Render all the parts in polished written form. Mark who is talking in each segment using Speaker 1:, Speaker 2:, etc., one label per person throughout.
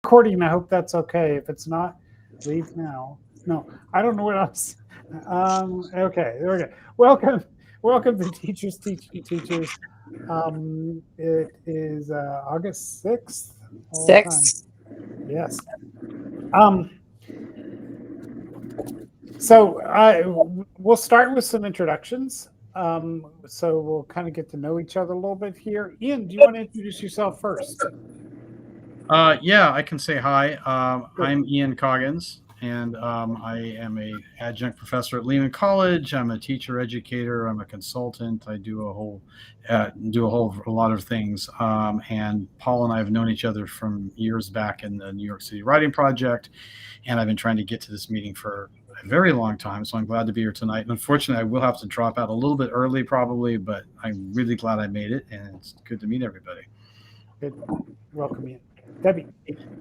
Speaker 1: recording. I hope that's okay. If it's not, leave now. No, I don't know what else. Okay, there we go. Welcome to Teachers Teaching Teachers. It is August 6th. All the time.
Speaker 2: 6.
Speaker 1: Yes. So we'll start with some introductions. So we'll kind of get to know each other a little bit here. Iain, do you want to introduce yourself first?
Speaker 3: Yeah, I can say hi. I'm Iain Coggins, and I am a adjunct professor at Lehman College. I'm a teacher educator. I'm a consultant. I do a lot of things. And Paul and I have known each other from years back in the New York City Writing Project, and I've been trying to get to this meeting for a very long time. So I'm glad to be here tonight. And unfortunately, I will have to drop out a little bit early, probably, but I'm really glad I made it, and it's good to meet everybody.
Speaker 1: Good. Welcome, Iain. Debbie,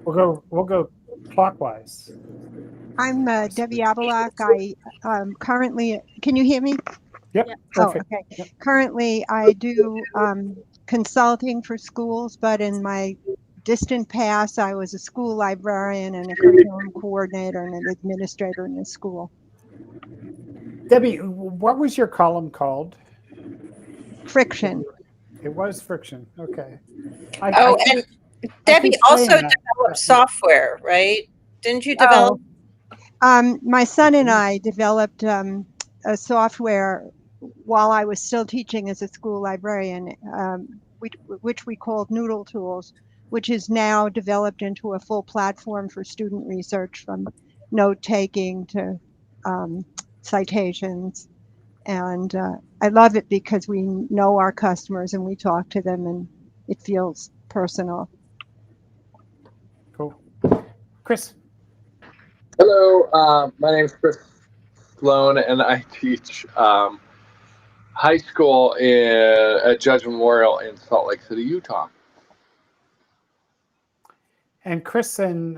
Speaker 1: we'll go clockwise.
Speaker 4: I'm Debbie Abilock. I currently, can you hear me?
Speaker 1: Yep. Perfect.
Speaker 4: Oh, okay.
Speaker 1: Yep.
Speaker 4: Currently, I do consulting for schools, but in my distant past, I was a school librarian and a curriculum coordinator and an administrator in the school.
Speaker 1: Debbie, what was your column called?
Speaker 4: Friction.
Speaker 1: It was Friction. Okay.
Speaker 2: And Debbie also developed software, right? Didn't you develop?
Speaker 4: My son and I developed a software while I was still teaching as a school librarian, which we called Noodle Tools, which is now developed into a full platform for student research, from note taking to citations. And I love it because we know our customers and we talk to them, and it feels personal.
Speaker 1: Cool. Chris.
Speaker 5: Hello, my name is Chris Sloan, and I teach high school at Judge Memorial in Salt Lake City, Utah.
Speaker 1: And Chris and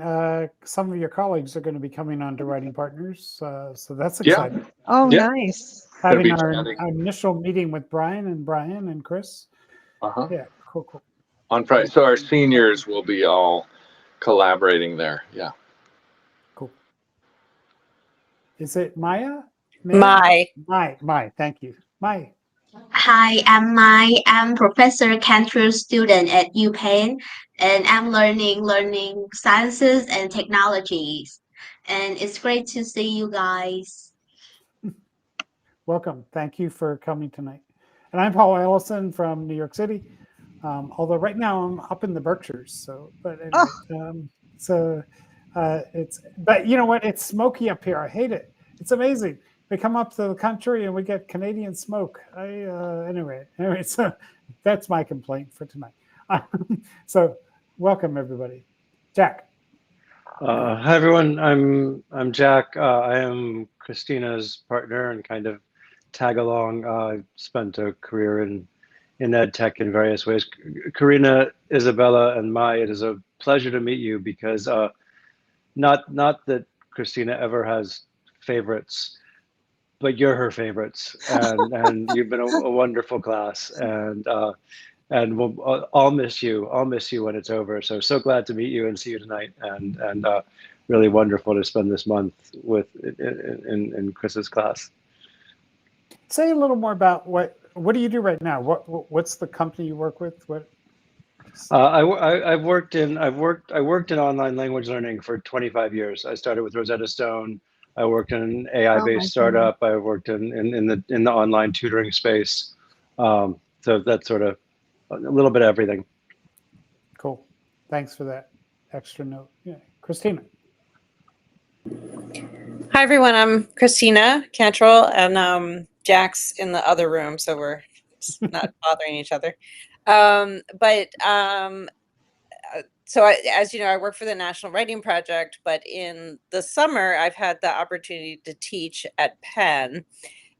Speaker 1: some of your colleagues are going to be coming on to Writing Partners, so that's exciting.
Speaker 5: Yeah.
Speaker 4: Oh, yeah. Nice.
Speaker 1: Having our initial meeting with Brian and Chris.
Speaker 5: Uh-huh.
Speaker 1: Yeah, cool.
Speaker 5: On Friday, so our seniors will be all collaborating there. Yeah.
Speaker 1: Cool. Is it Maya?
Speaker 2: Mai.
Speaker 1: Thank you. Mai.
Speaker 6: Hi, I'm Mai. I'm Professor Cantrill student at UPenn, and I'm learning sciences and technologies. And it's great to see you guys.
Speaker 1: Welcome. Thank you for coming tonight. And I'm Paul Allison from New York City. Although right now I'm up in the Berkshires, but you know what? It's smoky up here. I hate it. It's amazing. We come up to the country and we get Canadian smoke. Anyway, so that's my complaint for tonight. So welcome everybody. Jack.
Speaker 7: Hi everyone. I'm Jack. I am Christina's partner and kind of tag along. I've spent a career in ed tech in various ways. Carina, Isabella, and Mai, it is a pleasure to meet you, because not that Christina ever has favorites, but you're her favorites, and you've been a wonderful class, and I'll miss you. I'll miss you when it's over. So glad to meet you and see you tonight, and really wonderful to spend this month in Chris's class.
Speaker 1: Say a little more about what do you do right now? What's the company you work with? What?
Speaker 7: I worked in online language learning for 25 years. I started with Rosetta Stone. I worked in an AI-based startup. I worked in the online tutoring space. So that's sort of a little bit of everything.
Speaker 1: Cool. Thanks for that extra note. Yeah, Christina.
Speaker 2: Hi everyone. I'm Christina Cantrill, and Jack's in the other room, so we're not bothering each other. So as you know, I work for the National Writing Project, but in the summer, I've had the opportunity to teach at Penn.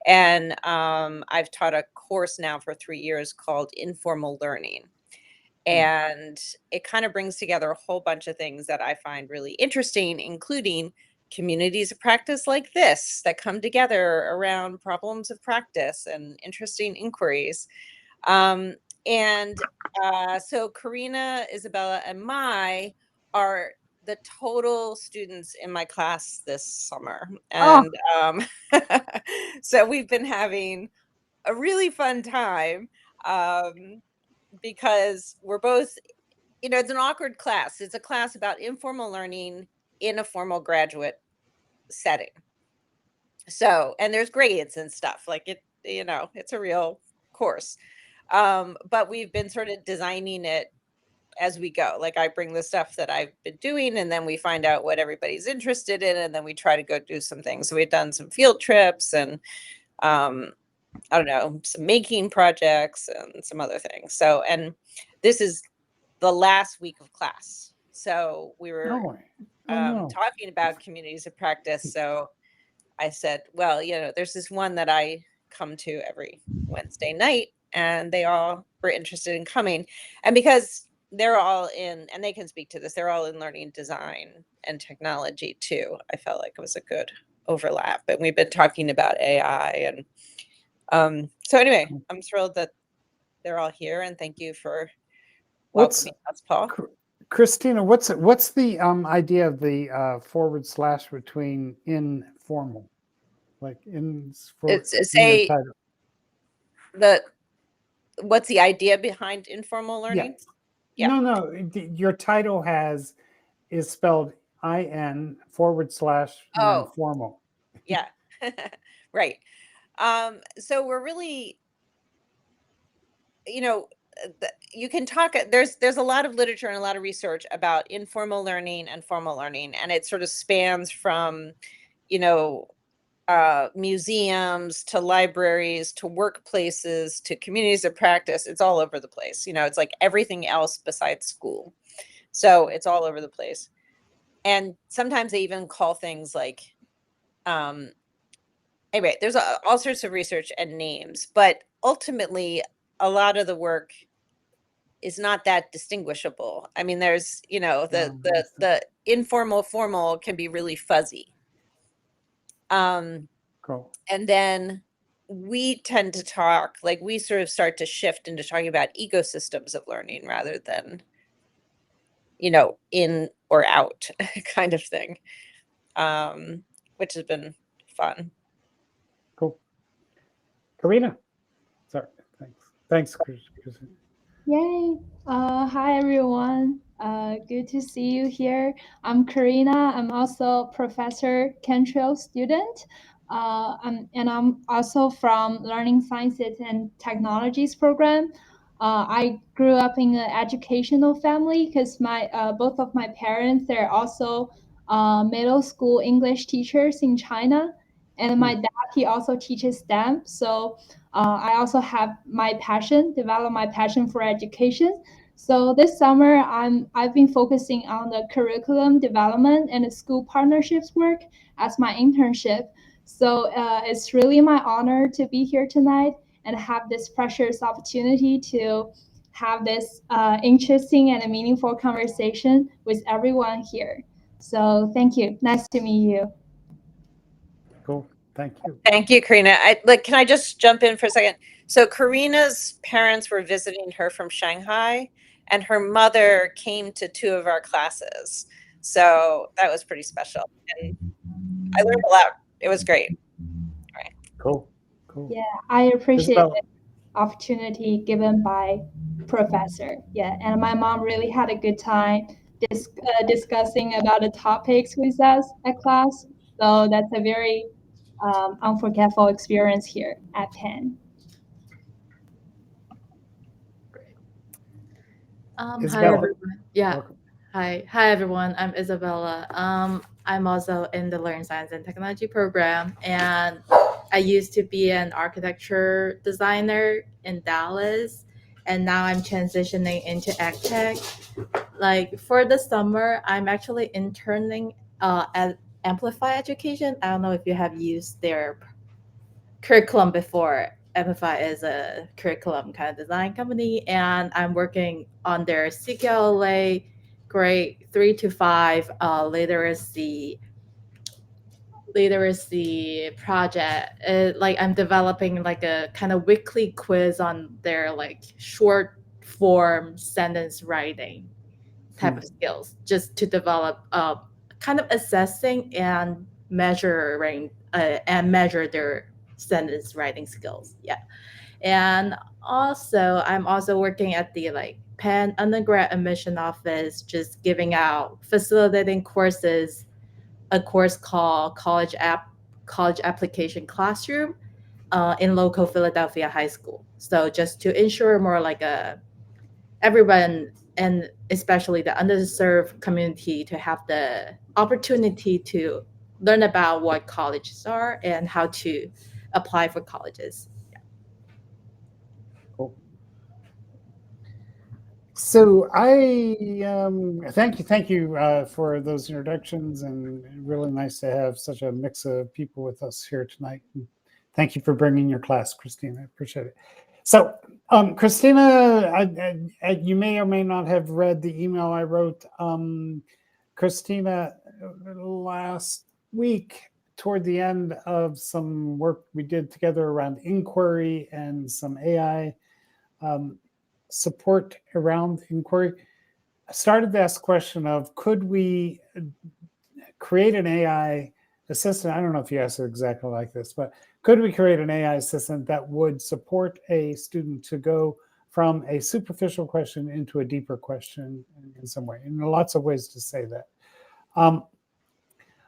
Speaker 2: And I've taught a course now for 3 years called Informal Learning. And it kind of brings together a whole bunch of things that I find really interesting, including communities of practice like this that come together around problems of practice and interesting inquiries. So Carina, Isabella, and Mai are the total students in my class this summer.
Speaker 1: Oh.
Speaker 2: And so we've been having a really fun time because we're both, it's an awkward class. It's a class about informal learning in a formal graduate setting. So, and there's grades and stuff like it's a real course. But we've been sort of designing it as we go. Like I bring the stuff that I've been doing and then we find out what everybody's interested in and then we try to go do some things. So we've done some field trips and I don't know, some making projects and some other things. So, and this is the last week of class. So we were talking about communities of practice. So I said, well, there's this one that I come to every Wednesday night and they all were interested in coming. And because they're all in, and they can speak to this, they're all in learning design and technology too. I felt like it was a good overlap. And we've been talking about AI. And so anyway, I'm thrilled that they're all here and thank you for welcoming us, Paul.
Speaker 1: Christina, what's the idea of the / between informal, like
Speaker 2: what's the idea behind informal learning?
Speaker 1: Yeah. No, your title is spelled IN / formal.
Speaker 2: Yeah. Right. So we're really, you can talk, there's a lot of literature and a lot of research about informal learning and formal learning, and it sort of spans from, museums to libraries to workplaces to communities of practice. It's all over the place. It's like everything else besides school. So it's all over the place. And sometimes they even call things like, anyway, there's all sorts of research and names, but ultimately a lot of the work is not that distinguishable. I mean, there's, the informal formal can be really fuzzy.
Speaker 1: Cool.
Speaker 2: And then we tend to talk, like we sort of start to shift into talking about ecosystems of learning rather than, in or out kind of thing, which has been fun.
Speaker 1: Cool. Carina. Sorry. Thanks, Christina.
Speaker 8: Yay. Hi, everyone. Good to see you here. I'm Carina. I'm also Professor Cantrill student. And I'm also from Learning Sciences and Technologies program. I grew up in an educational family because both of my parents, they're also middle school English teachers in China. And my dad, he also teaches STEM. So I also have developed my passion for education. So this summer, I've been focusing on the curriculum development and the school partnerships work as my internship. So it's really my honor to be here tonight and have this precious opportunity to have this interesting and meaningful conversation with everyone here. So thank you. Nice to meet you.
Speaker 1: Cool. Thank you.
Speaker 2: Thank you, Carina. Can I just jump in for a second? So Carina's parents were visiting her from Shanghai, and her mother came to 2 of our classes. So that was pretty special. And I learned a lot. It was great. Right.
Speaker 1: Cool.
Speaker 8: Yeah, I appreciate the opportunity given by Professor. Yeah, and my mom really had a good time discussing about the topics with us at class. So that's a very unforgettable experience here at Penn.
Speaker 9: Hi everyone. Yeah. Hi everyone. I'm Isabella. I'm also in the Learning Science and Technology program, and I used to be an architecture designer in Dallas, and now I'm transitioning into AgTech. Like for the summer, I'm actually interning at Amplify Education. I don't know if you have used their curriculum before. Amplify is a curriculum kind of design company, and I'm working on their CQLA grade 3 to 5 literacy project. Like I'm developing like a kind of weekly quiz on their like short form sentence writing type of skills, just to develop kind of assessing and measuring and measure their sentence writing skills. Yeah. And also, I'm also working at the Penn undergrad admission office, just giving out facilitating courses, a course called college application classroom in local Philadelphia high school. So just to ensure more everyone, and especially the underserved community, to have the opportunity to learn about what colleges are and how to apply for colleges.
Speaker 1: Cool. So I thank you for those introductions, and really nice to have such a mix of people with us here tonight. And thank you for bringing your class, Christina. I appreciate it. So, Christina, you may or may not have read the email I wrote. Christina, last week, toward the end of some work we did together around inquiry and some AI support around inquiry, I started to ask the question of, could we create an AI assistant? I don't know if you asked it exactly like this, but could we create an AI assistant that would support a student to go from a superficial question into a deeper question in some way? And there are lots of ways to say that.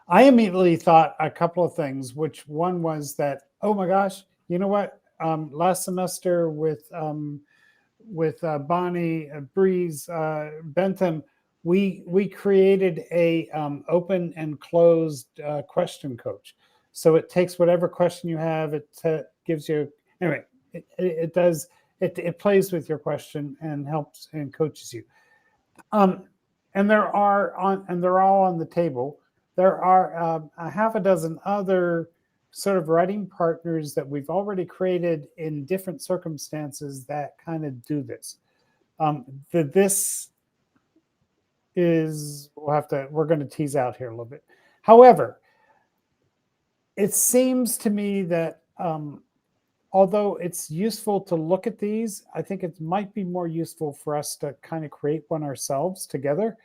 Speaker 1: I immediately thought a couple of things, which one was that, oh my gosh, you know what? Last semester with Bonnie, Breeze, Bentham, we created a open and closed question coach. So it takes whatever question you have, it gives you, anyway, it plays with your question and helps and coaches you. And they're all on the table. There are a half a dozen other sort of writing partners that we've already created in different circumstances that kind of do this. This is, we're going to tease out here a little bit. However, it seems to me that although it's useful to look at these, I think it might be more useful for us to kind of create one ourselves together.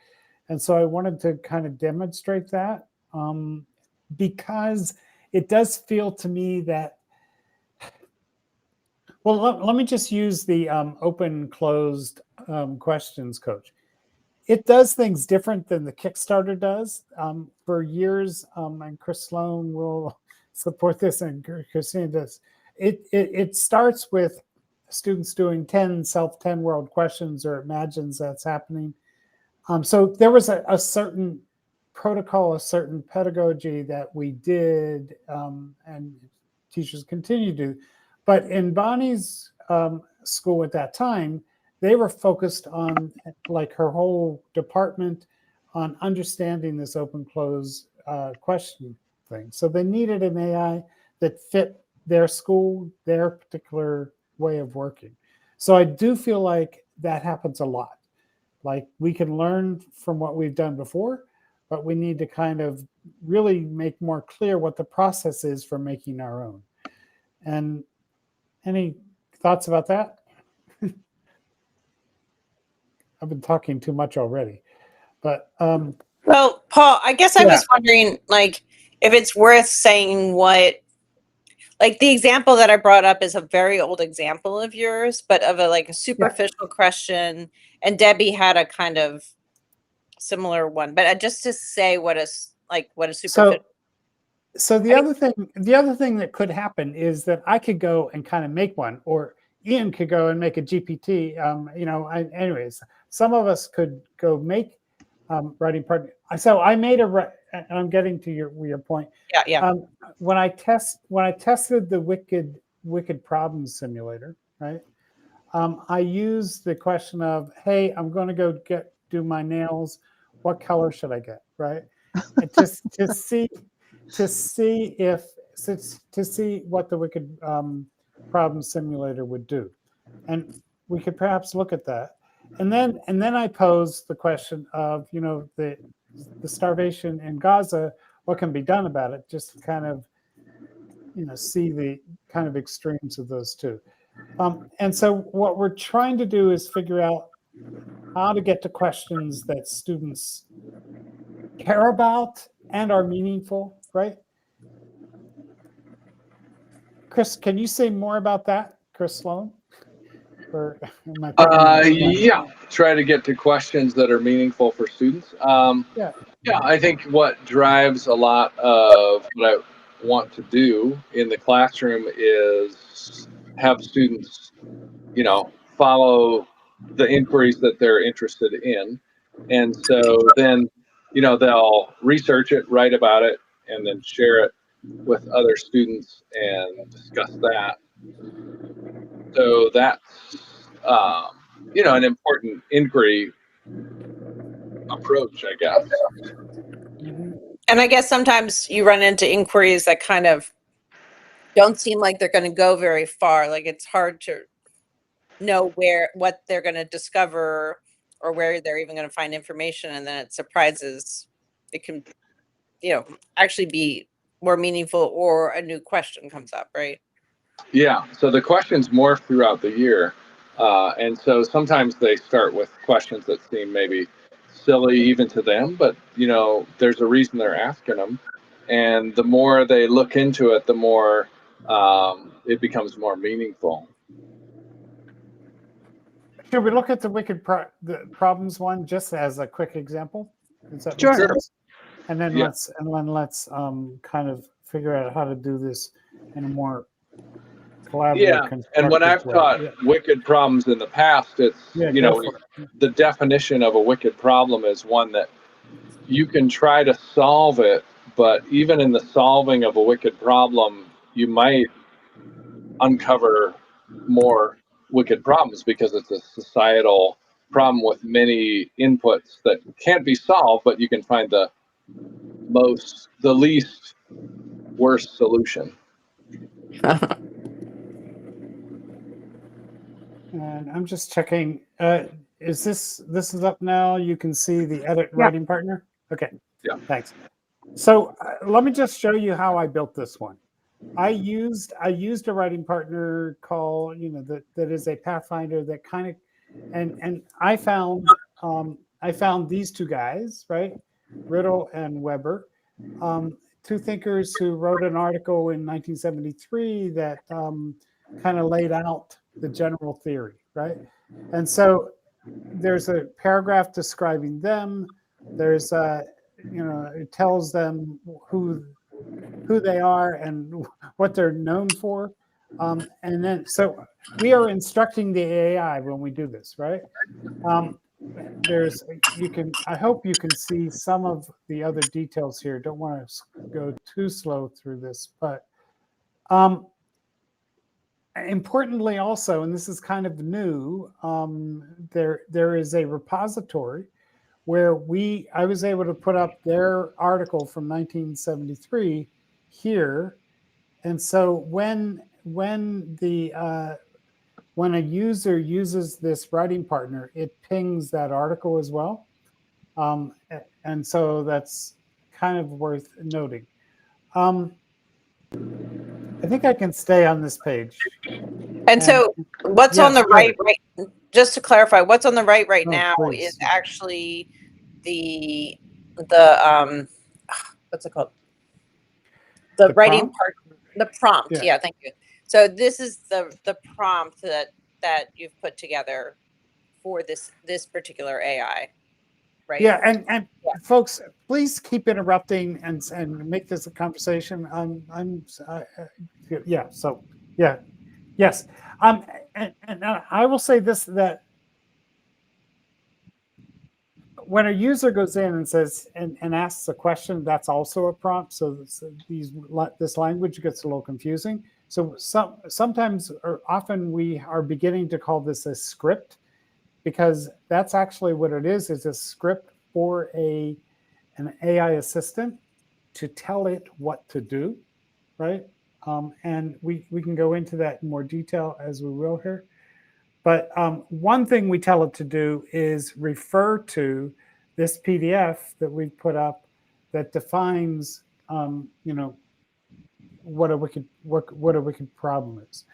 Speaker 1: And so I wanted to kind of demonstrate that because it does feel to me that, well, let me just use the open closed questions coach. It does things different than the Kickstarter does. For years, and Chris Sloan will support this, and Christina does. It starts with students doing 10 world questions, or imagines that's happening. So there was a certain protocol, a certain pedagogy that we did, and teachers continue to do. But in Bonnie's school at that time, they were focused on, like her whole department, on understanding this open close question thing. So they needed an AI that fit their school, their particular way of working. So I do feel like that happens a lot. Like, we can learn from what we've done before, but we need to kind of really make more clear what the process is for making our own. And any thoughts about that? I've been talking too much already, but
Speaker 2: well, Paul, I guess I was wondering, like, if it's worth saying what, like, the example that I brought up is a very old example of yours, but of a superficial question, and Debbie had a kind of similar one, but just to say what a superficial.
Speaker 1: So the other thing that could happen is that I could go and kind of make one, or Iain could go and make a GPT. Anyways, some of us could go make writing partner. So I made and I'm getting to your point.
Speaker 2: Yeah.
Speaker 1: When I tested the Wicked problem simulator, right? I used the question of, hey, I'm going to go do my nails. What color should I get, right? And to see what the Wicked problem simulator would do, and we could perhaps look at that. And then I posed the question of, the starvation in Gaza, what can be done about it? Just to kind of, see the kind of extremes of those two. And so what we're trying to do is figure out how to get to questions that students care about and are meaningful, right? Chris, can you say more about that, Chris Sloan? Or am I putting you on the spot?
Speaker 5: Yeah, try to get to questions that are meaningful for students. Yeah, I think what drives a lot of what I want to do in the classroom is have students, follow the inquiries that they're interested in. And so then, they'll research it, write about it, and then share it with other students and discuss that. So that's, an important inquiry approach, I guess.
Speaker 2: And I guess sometimes you run into inquiries that kind of don't seem like they're going to go very far. Like it's hard to know what they're going to discover or where they're even going to find information. And then it surprises. It can, actually be more meaningful, or a new question comes up, right?
Speaker 5: Yeah, so the questions morph throughout the year. And so sometimes they start with questions that seem maybe silly even to them, but there's a reason they're asking them. And the more they look into it, the more it becomes more meaningful.
Speaker 1: Should we look at the the problems one just as a quick example? Does that make
Speaker 4: Sure.
Speaker 1: sense? And then
Speaker 5: Yeah.
Speaker 1: let's kind of figure out how to do this in a more collaborative.
Speaker 5: And when I've
Speaker 1: constructive way.
Speaker 5: taught wicked problems in the past, it's
Speaker 1: go for it.
Speaker 5: the definition of a wicked problem is one that you can try to solve it, but even in the solving of a wicked problem, you might uncover more wicked problems because it's a societal problem with many inputs that can't be solved, but you can find the least worst solution.
Speaker 1: And I'm just checking. Is this is up now? You can see the edit
Speaker 4: Yeah.
Speaker 1: writing partner. Okay.
Speaker 5: Yeah.
Speaker 1: Thanks. So let me just show you how I built this one. I used a writing partner called that is a Pathfinder that kind of, and I found these two guys, right, Riddle and Weber, two thinkers who wrote an article in 1973 that kind of laid out the general theory, right? And so there's a paragraph describing them. There's it tells them who they are and what they're known for. And then, so we are instructing the AI when we do this, right? I hope you can see some of the other details here. Don't want to go too slow through this, but importantly also, and this is kind of new, there is a repository where I was able to put up their article from 1973 here. And so when a user uses this writing partner, it pings that article as well. And so that's kind of worth noting. I think I can stay on this page.
Speaker 2: And so what's on the right, just to clarify, what's on the right now
Speaker 1: please.
Speaker 2: is actually the what's it called? The writing
Speaker 1: prompt?
Speaker 2: part, the prompt. Yeah, thank you. So this is the prompt that you've put together for this particular AI, right?
Speaker 1: Yeah, and folks, please keep interrupting and make this a conversation. Yes. And I will say this, that when a user goes in and says and asks a question, that's also a prompt. So this language gets a little confusing. So sometimes or often we are beginning to call this a script, because that's actually what it is a script for an AI assistant to tell it what to do, right? And we can go into that in more detail as we will here. But one thing we tell it to do is refer to this PDF that we put up that defines, what a wicked problem is.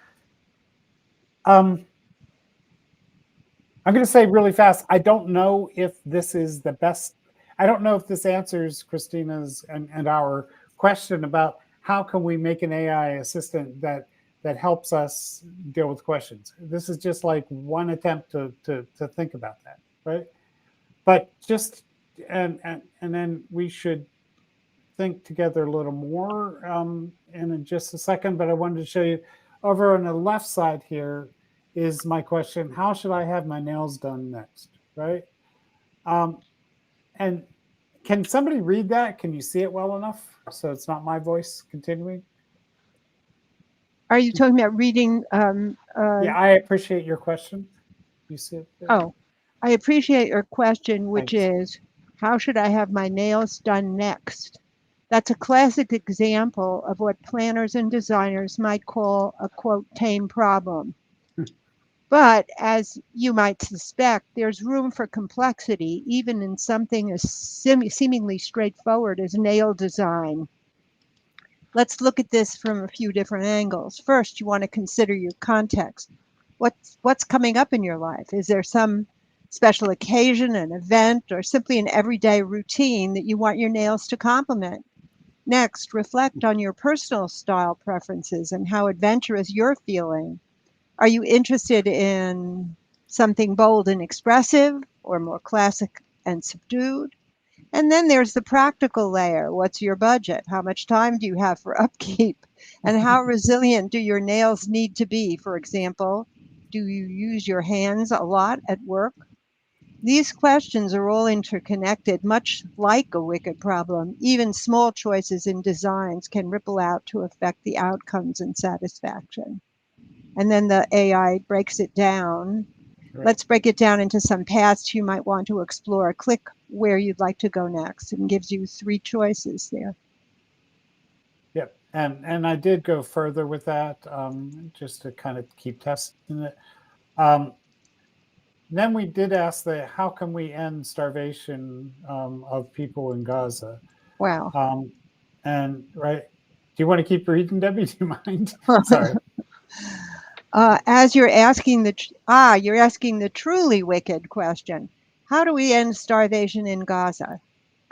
Speaker 1: I'm going to say really fast, I don't know if this is the best. I don't know if this answers Christina's and our question about how can we make an AI assistant that helps us deal with questions. This is just like one attempt to think about that, right? But just, and then we should think together a little more in just a second, but I wanted to show you over on the left side here is my question, how should I have my nails done next, right? And can somebody read that? Can you see it well enough so it's not my voice continuing?
Speaker 4: Are you talking about reading?
Speaker 1: Yeah, I appreciate your question. You see it there?
Speaker 4: Oh, I appreciate your question, which
Speaker 1: Thanks.
Speaker 4: is, how should I have my nails done next? That's a classic example of what planners and designers might call a, quote, tame problem. But as you might suspect, there's room for complexity, even in something as seemingly straightforward as nail design. Let's look at this from a few different angles. First, you want to consider your context. What's coming up in your life? Is there some special occasion, an event, or simply an everyday routine that you want your nails to complement? Next, reflect on your personal style preferences and how adventurous you're feeling. Are you interested in something bold and expressive, or more classic and subdued? And then there's the practical layer. What's your budget? How much time do you have for upkeep? And how resilient do your nails need to be? For example, do you use your hands a lot at work? These questions are all interconnected, much like a wicked problem. Even small choices in designs can ripple out to affect the outcomes and satisfaction. And then the AI breaks it down. Right. Let's break it down into some paths you might want to explore. Click where you'd like to go next and gives you 3 choices there.
Speaker 1: Yep, and I did go further with that just to kind of keep testing it. Then we did ask how can we end starvation of people in Gaza?
Speaker 4: Wow.
Speaker 1: And right, do you want to keep reading, Debbie? Do you mind? Sorry.
Speaker 4: As you're asking the truly wicked question, how do we end starvation in Gaza?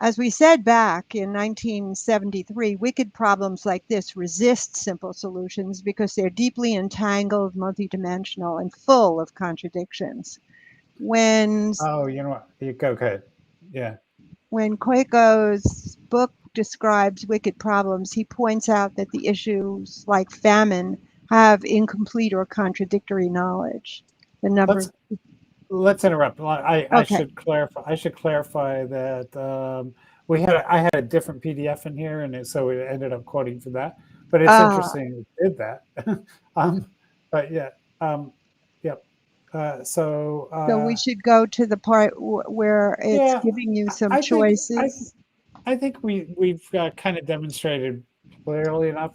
Speaker 4: As we said back in 1973, wicked problems like this resist simple solutions because they're deeply entangled, multidimensional, and full of contradictions.
Speaker 1: Oh, you know what? You go ahead. Yeah.
Speaker 4: When Kwaiko's book describes wicked problems, he points out that the issues like famine have incomplete or contradictory knowledge. The number.
Speaker 1: Let's interrupt. I should clarify. I should clarify that I had a different PDF in here, and so we ended up quoting for that. But it's interesting it did that. But yeah, yep. So
Speaker 4: we should go to the part where it's giving you some choices.
Speaker 1: I think we've kind of demonstrated clearly enough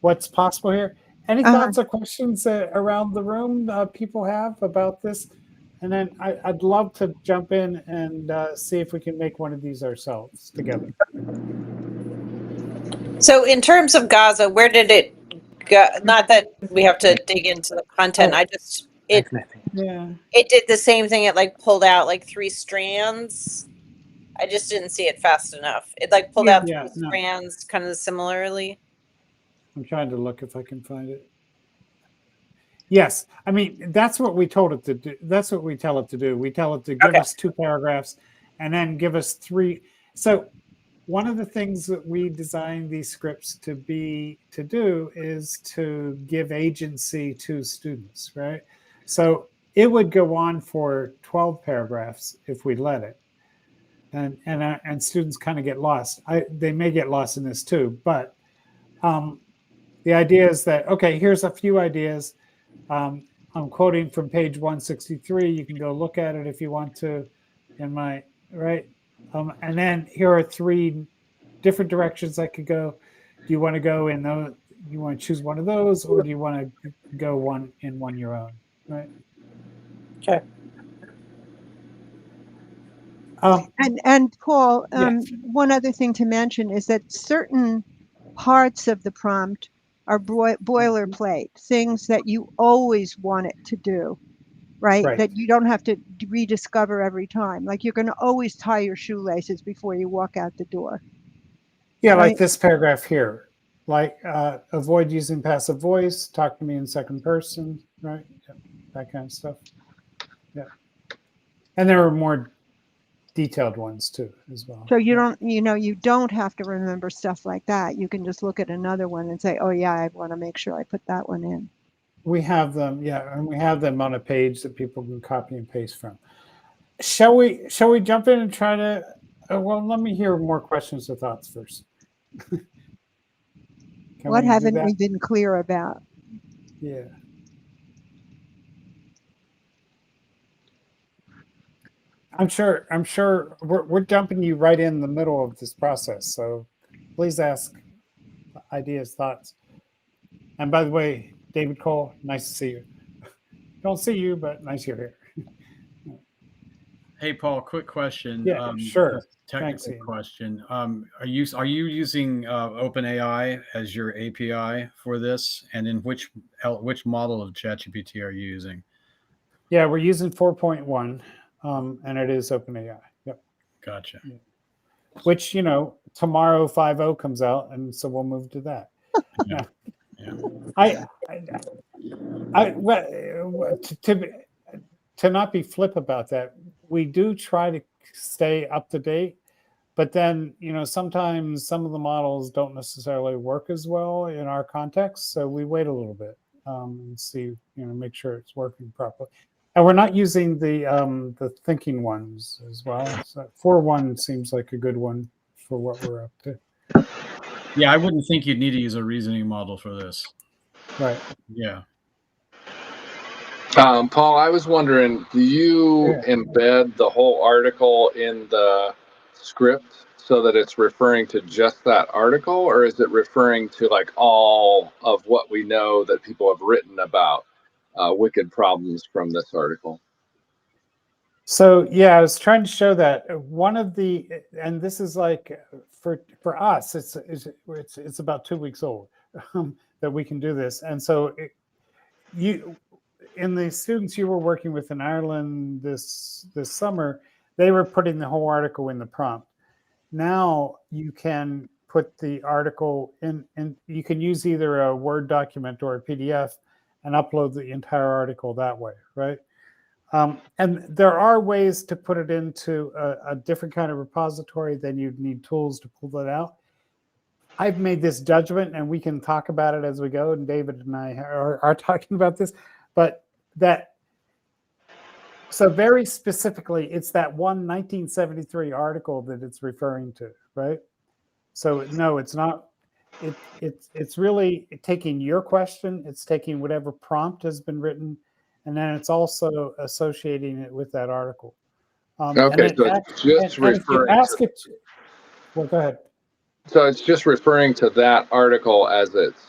Speaker 1: what's possible here. Any thoughts or questions around the room people have about this? And then I'd love to jump in and see if we can make one of these ourselves together.
Speaker 2: So in terms of Gaza, where did it go? Not that we have to dig into the content. It did the same thing. It like pulled out like 3 strands. I just didn't see it fast enough. It like pulled out 3 strands kind of similarly.
Speaker 1: I'm trying to look if I can find it. Yes, I mean, that's what we told it to do. That's what we tell it to do. We tell it to give us 2 paragraphs and then give us 3. So one of the things that we designed these scripts to do is to give agency to students, right? So it would go on for 12 paragraphs if we let it. And students kind of get lost. They may get lost in this too, but the idea is that, okay, here's a few ideas. I'm quoting from page 163. You can go look at it if you want to in my, right? And then here are 3 different directions I could go. Do you want to go in those? You want to choose one of those, or do you want to go one your own, right?
Speaker 2: Okay.
Speaker 4: And Paul, one other thing to mention is that certain parts of the prompt are boilerplate, things that you always want it to do. right?
Speaker 1: Right.
Speaker 4: That you don't have to rediscover every time. Like you're going to always tie your shoelaces before you walk out the door.
Speaker 1: Yeah,
Speaker 4: right?
Speaker 1: like this paragraph here, like avoid using passive voice, talk to me in second person, right? Yeah, that kind of stuff. Yeah. And there are more detailed ones too, as well.
Speaker 4: So you don't, you don't have to remember stuff like that. You can just look at another one and say, oh yeah, I want to make sure I put that one in.
Speaker 1: We have them, yeah, and we have them on a page that people can copy and paste from. Shall we jump in and try to, well, let me hear more questions or thoughts first.
Speaker 4: What haven't we been clear about?
Speaker 1: Yeah. I'm sure we're dumping you right in the middle of this process. So please ask ideas, thoughts. And by the way, David Cole, nice to see you. Don't see you, but nice you're here.
Speaker 3: Hey, Paul, quick question.
Speaker 1: Yeah, sure.
Speaker 3: Technical
Speaker 1: Thanks,
Speaker 3: question. Are you using OpenAI as your API for this? And in which model of ChatGPT are you using?
Speaker 1: Yeah, we're using 4.1, and it is OpenAI. Yep.
Speaker 3: Gotcha.
Speaker 1: Yeah. Which, tomorrow 5.0 comes out, and so we'll move to that.
Speaker 3: Yeah.
Speaker 1: To not be flip about that, we do try to stay up to date, but then sometimes some of the models don't necessarily work as well in our context, so we wait a little bit and see, make sure it's working properly. And we're not using the thinking ones as well. So 4.1 seems like a good one for what we're up to.
Speaker 3: Yeah, I wouldn't think you'd need to use a reasoning model for this.
Speaker 1: Right.
Speaker 3: Yeah.
Speaker 5: Paul, I was wondering, do you embed the whole article in the script so that it's referring to just that article, or is it referring to like all of what we know that people have written about wicked problems from this article?
Speaker 1: So yeah, I was trying to show that one of the, and this is like for us, it's about 2 weeks old that we can do this, and so in the students you were working with in Ireland this summer, they were putting the whole article in the prompt. Now you can put the article in, and you can use either a Word document or a PDF and upload the entire article that way, right? And there are ways to put it into a different kind of repository. Then you'd need tools to pull that out. I've made this judgment, and we can talk about it as we go, and David and I are talking about this, but so very specifically, it's that one 1973 article that it's referring to, right? So no, it's not. It's really taking your question. It's taking whatever prompt has been written, and then it's also associating it with that article.
Speaker 5: Okay, so it's just referring to.
Speaker 1: Well, go ahead.
Speaker 5: So it's just referring to that article as its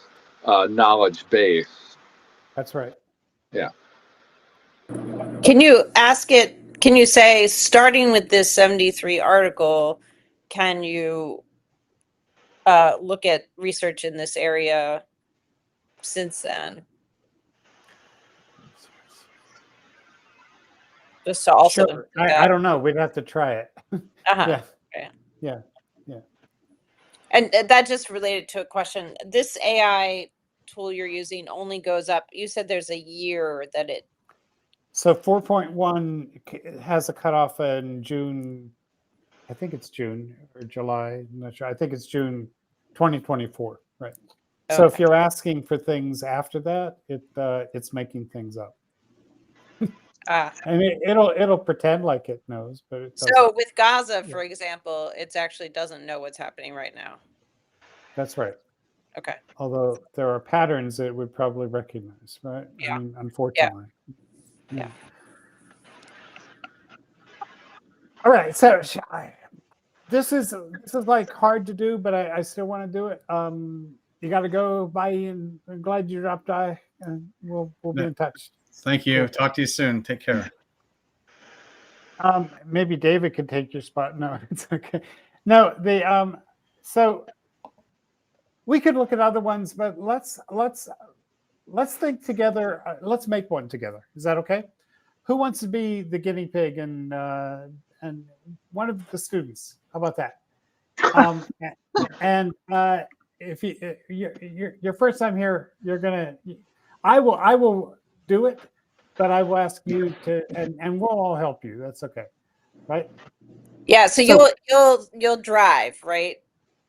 Speaker 5: knowledge base.
Speaker 1: That's right.
Speaker 5: Yeah.
Speaker 2: Can you ask it? Can you say, starting with this 73 article, can you look at research in this area since then? Just to also,
Speaker 1: sure. I don't know. We'd have to try it.
Speaker 2: Yeah.
Speaker 1: Okay. Yeah.
Speaker 2: And that just related to a question. This AI tool you're using only goes up. You said there's a year that it.
Speaker 1: So 4.1 has a cutoff in June. I think it's June or July. I'm not sure. I think it's June 2024. Right. Okay. So if you're asking for things after that, it's making things up. And it'll pretend like it knows, but it doesn't.
Speaker 2: So with Gaza, for example, it actually doesn't know what's happening right now.
Speaker 1: That's right.
Speaker 2: Okay.
Speaker 1: Although there are patterns that it would probably recognize, right?
Speaker 2: Yeah.
Speaker 1: I mean, unfortunately.
Speaker 2: Yeah.
Speaker 1: All right. So this is like hard to do, but I still want to do it. You got to go. Bye, and I'm glad you dropped by, and we'll be in touch.
Speaker 3: Thank you. Cool. Talk to you soon. Take care.
Speaker 1: Maybe David can take your spot. No, it's okay. No, so we could look at other ones, but let's think together. Let's make one together. Is that okay? who wants to be the guinea pig and one of the students? How about that? And if your first time here, you're gonna, I will do it, but I will ask you to, and we'll all help you. That's okay, right?
Speaker 2: Yeah. So you'll drive, right?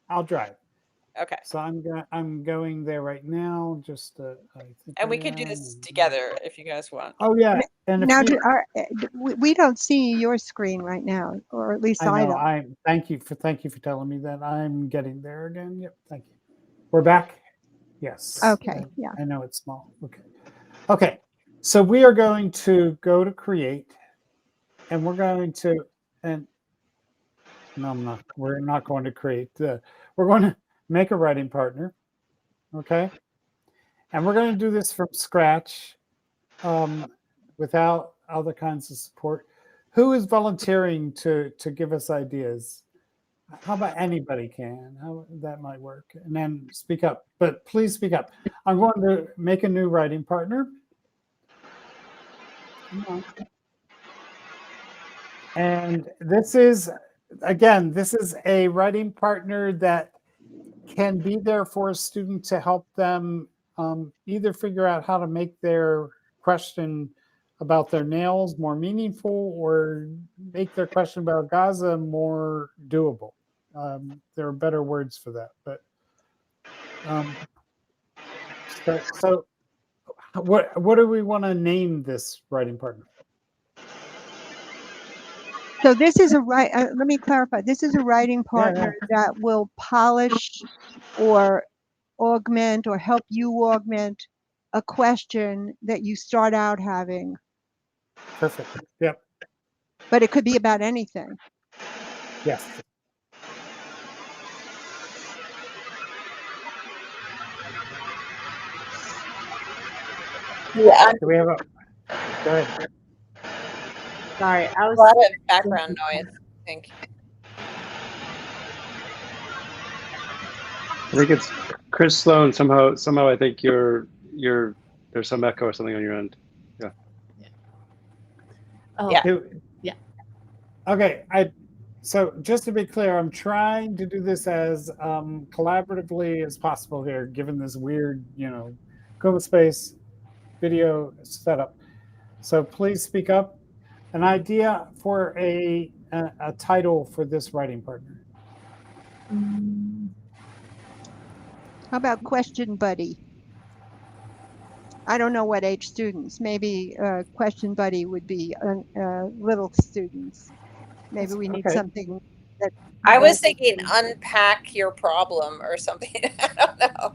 Speaker 1: I'll drive.
Speaker 2: Okay.
Speaker 1: So I'm going there right now. Just I think.
Speaker 2: And we can do this together if you guys want.
Speaker 1: Oh yeah, and
Speaker 4: Now, we don't see your screen right now, or at least I
Speaker 1: know.
Speaker 4: don't.
Speaker 1: Thank you for telling me that. I'm getting there again. Yep. Thank you. We're back. Yes.
Speaker 4: Okay. Yeah.
Speaker 1: I know it's small. Okay. Okay. So we are going to go to create, and we're going to no, I'm not. We're not going to create. We're going to make a writing partner. Okay. And we're going to do this from scratch, without other kinds of support. Who is volunteering to give us ideas? How about anybody can? How that might work. And then speak up, but please speak up. I'm going to make a new writing partner. And this is, again, this is a writing partner that can be there for a student to help them either figure out how to make their question about their nails more meaningful or make their question about Gaza more doable. There are better words for that, but so what do we want to name this writing partner?
Speaker 4: So this is let me clarify. This is a writing partner that will polish or augment or help you augment a question that you start out having.
Speaker 1: Perfect. Yep.
Speaker 4: But it could be about anything.
Speaker 1: Yes.
Speaker 2: Yeah.
Speaker 1: Do we have go ahead.
Speaker 9: Sorry, I was
Speaker 2: a lot of background noise, I think.
Speaker 7: I think it's Chris Sloan. Somehow I think there's some echo or something on your end. Yeah.
Speaker 9: Oh,
Speaker 2: yeah.
Speaker 9: Yeah.
Speaker 1: Okay. So just to be clear, I'm trying to do this as collaboratively as possible here, given this weird, Google Space video setup. So please speak up. An idea for a title for this writing partner.
Speaker 4: How about question buddy? I don't know what age students. Maybe question buddy would be little students. Maybe we need something that.
Speaker 2: I was thinking unpack your problem or something. I don't know.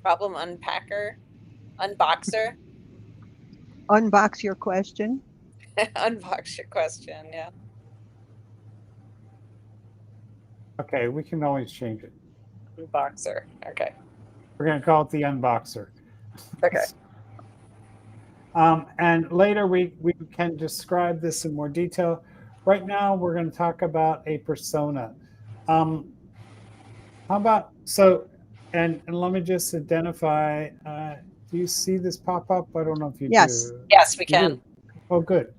Speaker 2: Problem unpacker, unboxer.
Speaker 4: Unbox your question.
Speaker 2: Unbox your question. Yeah.
Speaker 1: Okay, we can always change it.
Speaker 2: Unboxer. Okay.
Speaker 1: We're going to call it the unboxer.
Speaker 2: Okay.
Speaker 1: And later we can describe this in more detail. Right now, we're going to talk about a persona. How about, and let me just identify, do you see this pop up? I don't know if you do.
Speaker 2: Yes, we can.
Speaker 1: Oh, good.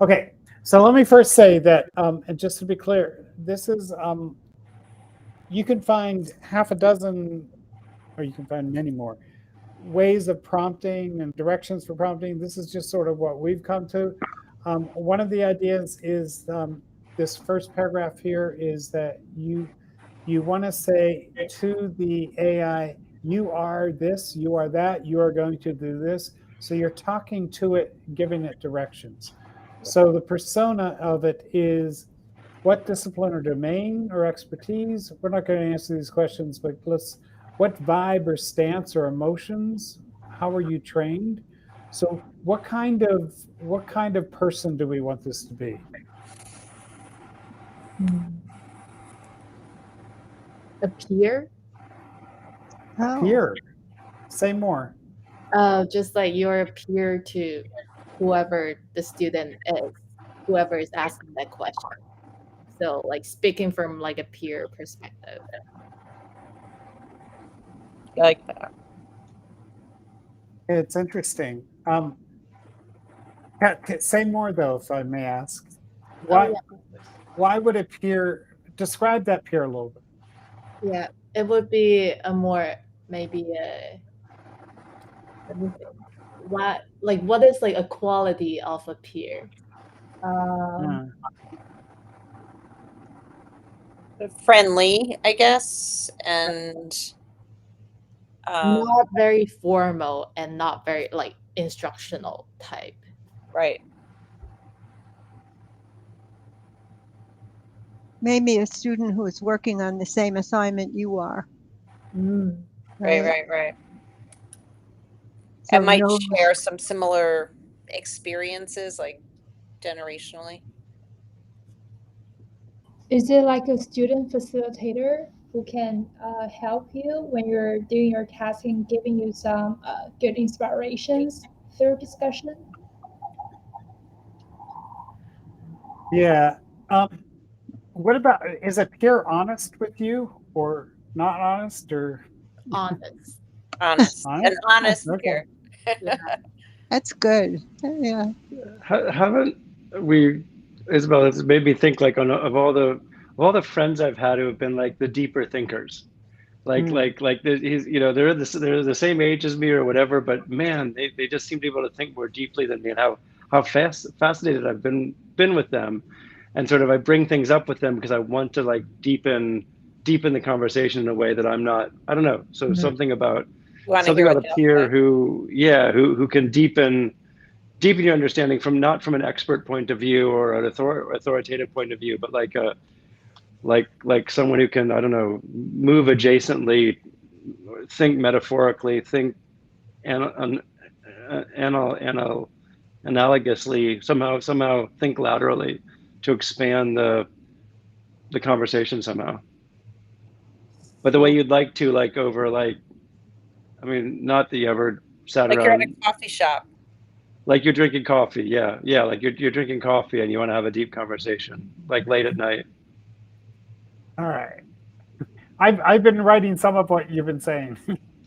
Speaker 1: Okay, so let me first say that, and just to be clear, this is, you can find half a dozen, or you can find many more ways of prompting and directions for prompting. This is just sort of what we've come to. One of the ideas is this first paragraph here is that you want to say to the AI, you are this, you are that, you are going to do this. So you're talking to it, giving it directions. So the persona of it is what discipline or domain or expertise? We're not going to answer these questions, but what vibe or stance or emotions? How are you trained? So what kind of person do we want this to be?
Speaker 9: A peer?
Speaker 1: Peer. Say more.
Speaker 9: Just like you're a peer to whoever the student is, whoever is asking that question. So like speaking from like a peer perspective.
Speaker 2: I like that.
Speaker 1: It's interesting. Say more though, if I may ask. Why would a peer describe that peer a little bit?
Speaker 9: Yeah, it would be a more maybe a let me think. What is like a quality of a peer?
Speaker 2: Friendly, I guess, and
Speaker 9: not very formal and not very like instructional type.
Speaker 2: Right.
Speaker 4: Maybe a student who is working on the same assignment you are.
Speaker 2: Right.
Speaker 4: So
Speaker 2: and might share some similar experiences, like generationally.
Speaker 8: Is it like a student facilitator who can help you when you're doing your task and giving you some good inspirations through discussion?
Speaker 1: Yeah. What about, is a peer honest with you or not honest or?
Speaker 9: Honest.
Speaker 2: An honest peer.
Speaker 4: That's good. Yeah.
Speaker 7: Haven't we, Isabella? It's made me think like of all the friends I've had who have been like the deeper thinkers, like he's they're the same age as me or whatever, but man, they just seem to be able to think more deeply than me, and how fascinated I've been with them, and sort of I bring things up with them because I want to like deepen the conversation in a way that I'm not. I don't know. So something about a peer who can deepen your understanding from not from an expert point of view or an authoritative point of view, but like someone who can, I don't know, move adjacently, think metaphorically, think analogously, somehow think laterally to expand the conversation somehow. But the way you'd like to, like over like, I mean, not that you ever sat
Speaker 2: like
Speaker 7: around.
Speaker 2: you're at a coffee shop.
Speaker 7: Like you're drinking coffee, yeah. Like you're drinking coffee and you want to have a deep conversation, like late at night.
Speaker 1: All right, I've been writing some of what you've been saying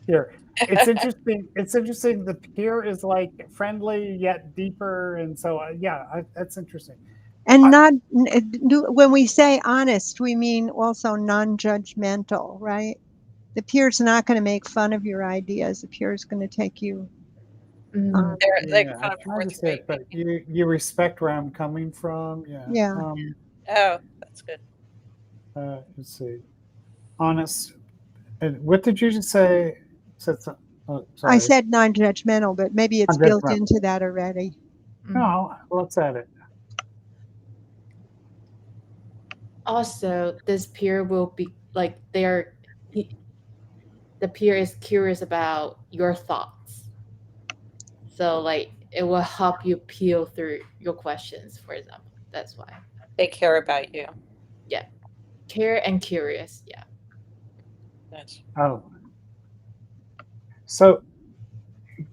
Speaker 1: here. It's interesting. It's interesting. The peer is like friendly yet deeper, and so that's interesting.
Speaker 4: And not when we say honest, we mean also non-judgmental, right? The peer's not going to make fun of your ideas. The peer is going to take you.
Speaker 2: They're kind of forthright.
Speaker 1: But you respect where I'm coming from.
Speaker 4: Yeah.
Speaker 2: Oh, that's good.
Speaker 1: Let's see. Honest. And what did you just say?
Speaker 4: I said non-judgmental, but maybe it's built into that already.
Speaker 1: No, let's add it.
Speaker 9: Also, this peer will be like the peer is curious about your thoughts. So like it will help you peel through your questions, for example. That's why.
Speaker 2: They care about you.
Speaker 9: Yeah. Care and curious. Yeah.
Speaker 2: That's...
Speaker 1: Oh. So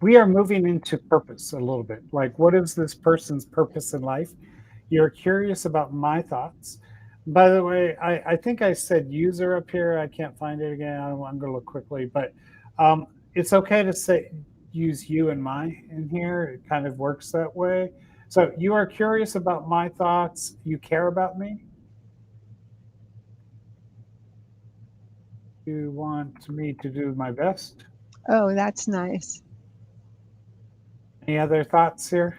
Speaker 1: we are moving into purpose a little bit. Like, what is this person's purpose in life? You're curious about my thoughts. By the way, I think I said user up here. I can't find it again. I'm going to look quickly, but it's okay to say use you and my in here. It kind of works that way. So you are curious about my thoughts. You care about me. You want me to do my best.
Speaker 4: Oh, that's nice.
Speaker 1: Any other thoughts here?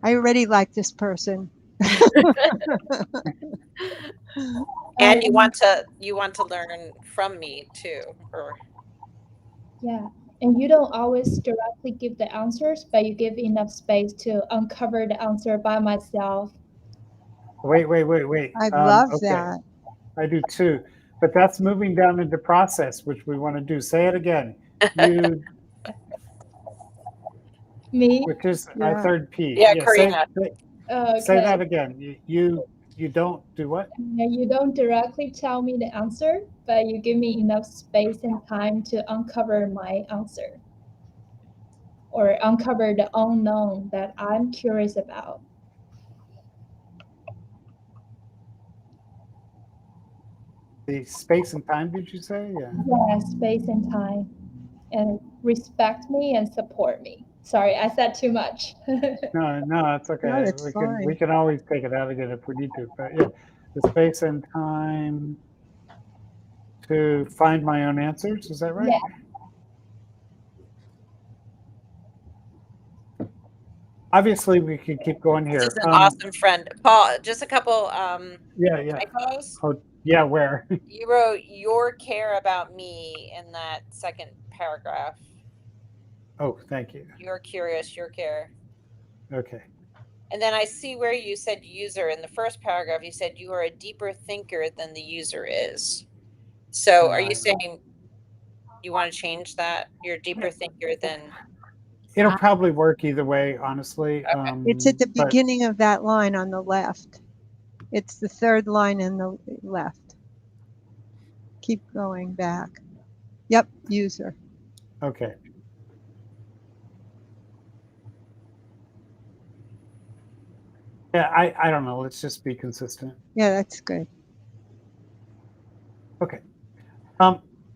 Speaker 4: I already like this person.
Speaker 2: And you want to learn from me too, or
Speaker 8: yeah. And you don't always directly give the answers, but you give enough space to uncover the answer by myself.
Speaker 1: Wait.
Speaker 4: I love that.
Speaker 1: I do too, but that's moving down into process, which we want to do. Say it again. You.
Speaker 8: Me.
Speaker 1: Which is our third P.
Speaker 2: Yeah, Carina.
Speaker 1: Say that again. You don't do what?
Speaker 8: Yeah, you don't directly tell me the answer, but you give me enough space and time to uncover my answer or uncover the unknown that I'm curious about.
Speaker 1: The space and time, did you say? Yeah.
Speaker 8: Yeah, space and time. And respect me and support me. Sorry, I said too much.
Speaker 1: No, it's okay.
Speaker 4: No, it's
Speaker 1: We can always take it out again if we need to. But yeah, the space and time to find my own answers. Is that right?
Speaker 8: Yeah.
Speaker 1: Obviously, we could keep going here.
Speaker 2: This is an awesome friend. Paul, just a couple
Speaker 1: yeah.
Speaker 2: typos.
Speaker 1: Oh, yeah, where?
Speaker 2: You wrote your care about me in that second paragraph.
Speaker 1: Oh, thank you.
Speaker 2: You're curious, your care.
Speaker 1: Okay.
Speaker 2: And then I see where you said user in the first paragraph. You said you are a deeper thinker than the user is. So are you saying you want to change that? You're a deeper thinker than...
Speaker 1: It'll probably work either way, honestly.
Speaker 2: Okay.
Speaker 4: It's at the beginning of that line on the left. It's the third line in the left. Keep going back. Yep, user.
Speaker 1: Okay. Yeah, I don't know. Let's just be consistent.
Speaker 4: Yeah, that's good.
Speaker 1: Okay.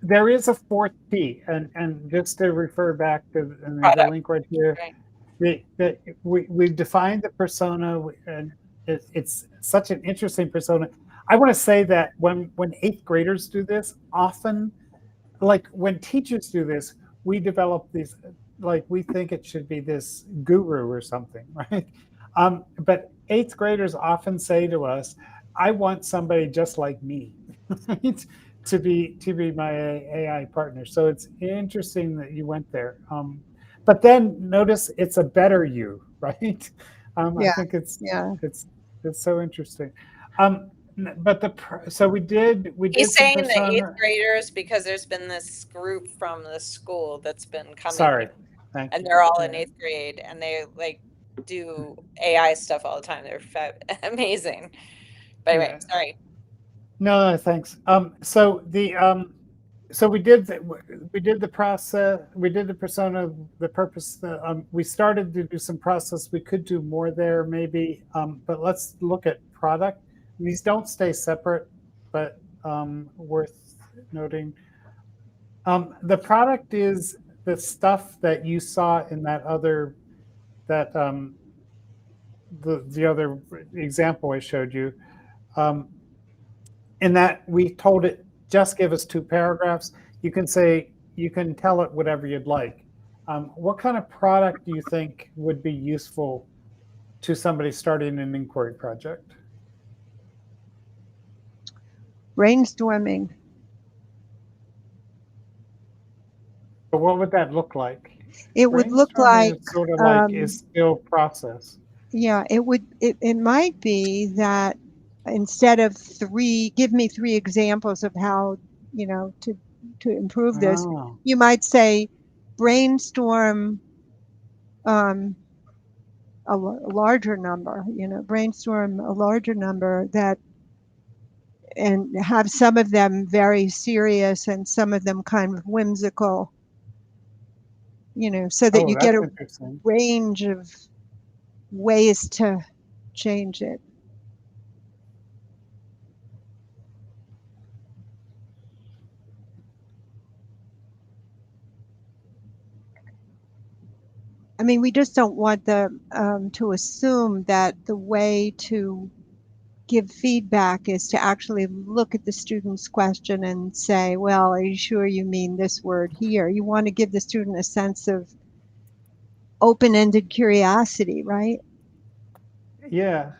Speaker 1: There is a fourth P, and just to refer back to the link right here, we've defined the persona, and it's such an interesting persona. I want to say that when 8th graders do this, often, like when teachers do this, we develop these, like we think it should be this guru or something, right? But 8th graders often say to us, I want somebody just like me, right? to be my AI partner. So it's interesting that you went there. But then notice it's a better you, right? I think it's so interesting. But so we did.
Speaker 2: He's saying the 8th graders because there's been this group from the school that's been coming.
Speaker 1: Sorry,
Speaker 2: and they're all in 8th grade, and they like do AI stuff all the time. They're amazing. But anyway, sorry.
Speaker 1: No, thanks. So we did the process. We did the persona, the purpose. We started to do some process. We could do more there, maybe. But let's look at product. These don't stay separate, but worth noting. The product is the stuff that you saw in that other, the other example I showed you. In that we told it, just give us 2 paragraphs. You can tell it whatever you'd like. What kind of product do you think would be useful to somebody starting an inquiry project?
Speaker 4: Brainstorming.
Speaker 1: But what would that look like?
Speaker 4: It would look like
Speaker 1: sort of like is still process.
Speaker 4: Yeah, it might be that instead of 3, give me 3 examples of how, to improve this. You might say brainstorm a larger number, brainstorm a larger number and have some of them very serious and some of them kind of whimsical, so that you get a range of ways to change it. I mean, we just don't want to assume that the way to give feedback is to actually look at the student's question and say, well, are you sure you mean this word here? You want to give the student a sense of open-ended curiosity, right?
Speaker 1: Yeah.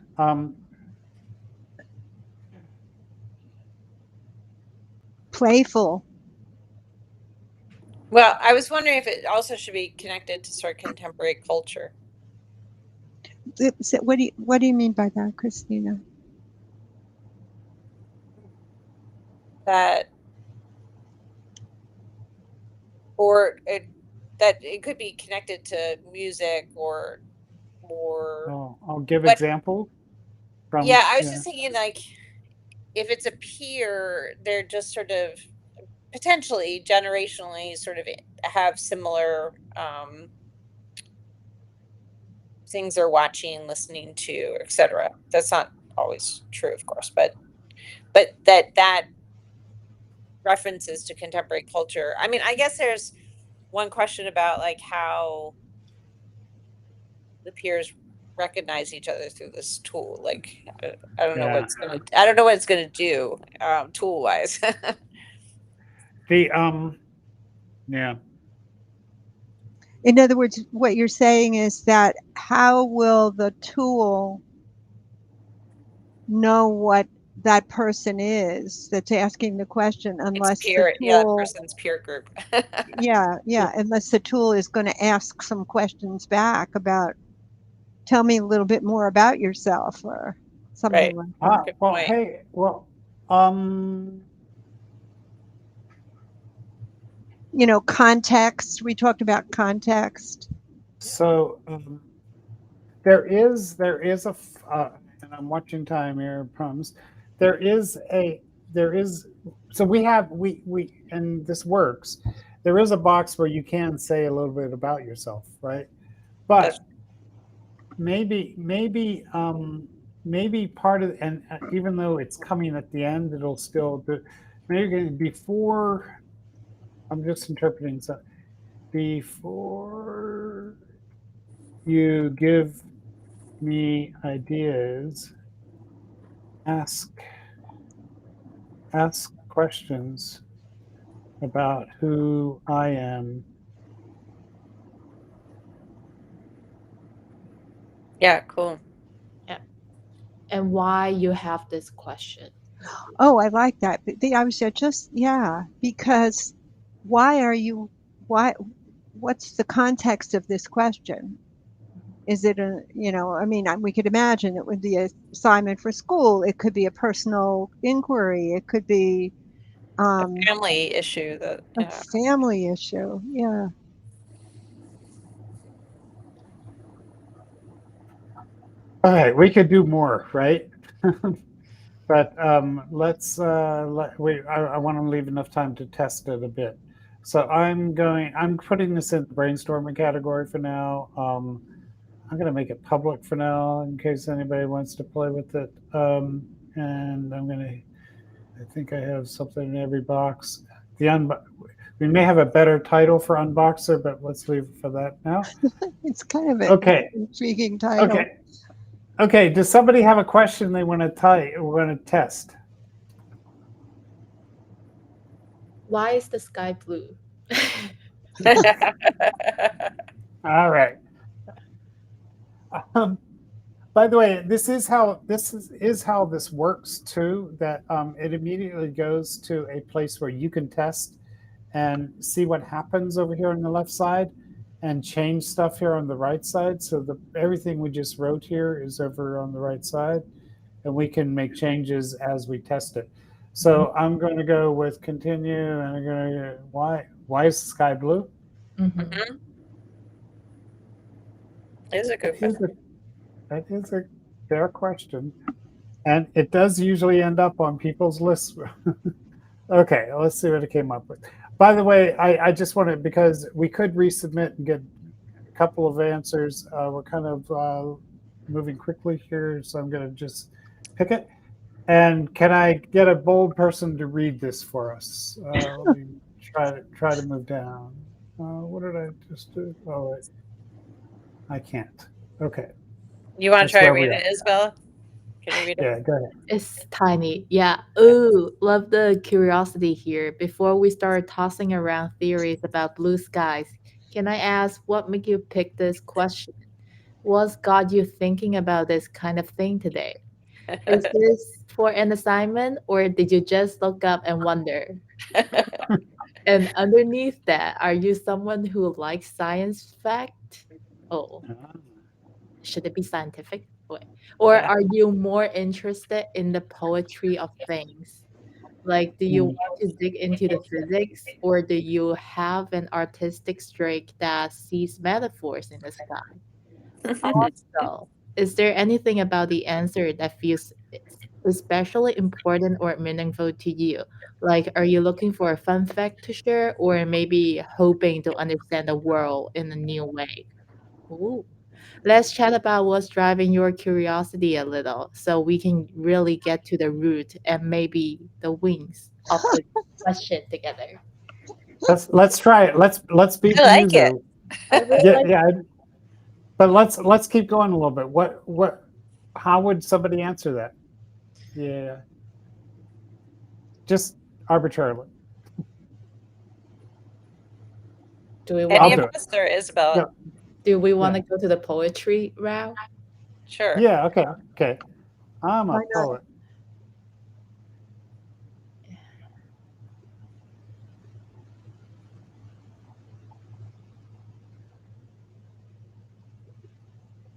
Speaker 4: Playful.
Speaker 2: Well, I was wondering if it also should be connected to sort of contemporary culture.
Speaker 4: What do you mean by that, Christina?
Speaker 2: That it could be connected to music or
Speaker 1: I'll give examples.
Speaker 2: I was just thinking, like, if it's a peer, they're just sort of potentially generationally sort of have similar things they're watching, listening to, etc. That's not always true, of course, but that references to contemporary culture. I mean, I guess there's one question about like how the peers recognize each other through this tool. Like, I don't know what it's gonna. I don't know what it's gonna do, tool wise.
Speaker 1: Yeah.
Speaker 4: In other words, what you're saying is that how will the tool know what that person is that's asking the question unless
Speaker 2: peer,
Speaker 4: the tool,
Speaker 2: person's peer group.
Speaker 4: yeah, unless the tool is going to ask some questions back about, tell me a little bit more about yourself or something like that.
Speaker 1: Well, hey, well,
Speaker 4: you know, context. We talked about context.
Speaker 1: So there is a, and I'm watching time here, promise. So we have, and this works. There is a box where you can say a little bit about yourself, right? But maybe part of, and even though it's coming at the end, it'll still, maybe before, I'm just interpreting, so before you give me ideas, ask questions about who I am.
Speaker 2: Yeah, cool.
Speaker 9: Yeah. And why you have this question.
Speaker 4: Oh, I like that. I was just, yeah, because what's the context of this question? Is it I mean, we could imagine it would be an assignment for school. It could be a personal inquiry. It could be
Speaker 2: a family issue.
Speaker 4: A family issue, yeah.
Speaker 1: All right, we could do more, right? But let's I want to leave enough time to test it a bit. So I'm putting this in the brainstorming category for now. I'm going to make it public for now in case anybody wants to play with it. And I think I have something in every box. We may have a better title for Unboxer, but let's leave it for that now.
Speaker 4: It's kind of an intriguing title.
Speaker 1: Okay. Does somebody have a question they want to test?
Speaker 9: Why is the sky blue?
Speaker 1: All right. By the way, this is how this works too. That it immediately goes to a place where you can test and see what happens over here on the left side, and change stuff here on the right side. So everything we just wrote here is over on the right side, and we can make changes as we test it. So I'm going to go with continue, and I'm going to why is the sky blue?
Speaker 2: Mm-hmm. Is a good question.
Speaker 1: That is a fair question. And it does usually end up on people's lists. Okay, let's see what it came up with. By the way, I just wanted, because we could resubmit and get a couple of answers. We're kind of moving quickly here, so I'm going to just pick it. And can I get a bold person to read this for us? Let me try to move down. What did I just do? Oh, I can't. Okay.
Speaker 2: You want to try to read it, Isabella? Can you read it?
Speaker 1: Yeah, go ahead.
Speaker 9: It's tiny. Yeah. Ooh, love the curiosity here. Before we start tossing around theories about blue skies, can I ask what made you pick this question? What's got you thinking about this kind of thing today? Is this for an assignment or did you just look up and wonder? And underneath that, are you someone who likes science fact? Oh, should it be scientific? Wait. Or are you more interested in the poetry of things? Like, do you want to dig into the physics, or do you have an artistic streak that sees metaphors in the sky? Also, is there anything about the answer that feels especially important or meaningful to you? Like, are you looking for a fun fact to share, or maybe hoping to understand the world in a new way? Ooh. Let's chat about what's driving your curiosity a little so we can really get to the root and maybe the wings of the question together.
Speaker 1: Let's try it. Let's beat
Speaker 2: I like
Speaker 1: the
Speaker 2: it.
Speaker 1: Yeah. But let's keep going a little bit. How would somebody answer that? Yeah. Just arbitrarily.
Speaker 9: Do we
Speaker 2: Any
Speaker 9: want
Speaker 2: of
Speaker 1: do it.
Speaker 2: us or Isabella?
Speaker 1: Yeah.
Speaker 9: do we want to go to the poetry route?
Speaker 2: Sure.
Speaker 1: Yeah, okay. I'm a
Speaker 4: Why not?
Speaker 1: poet.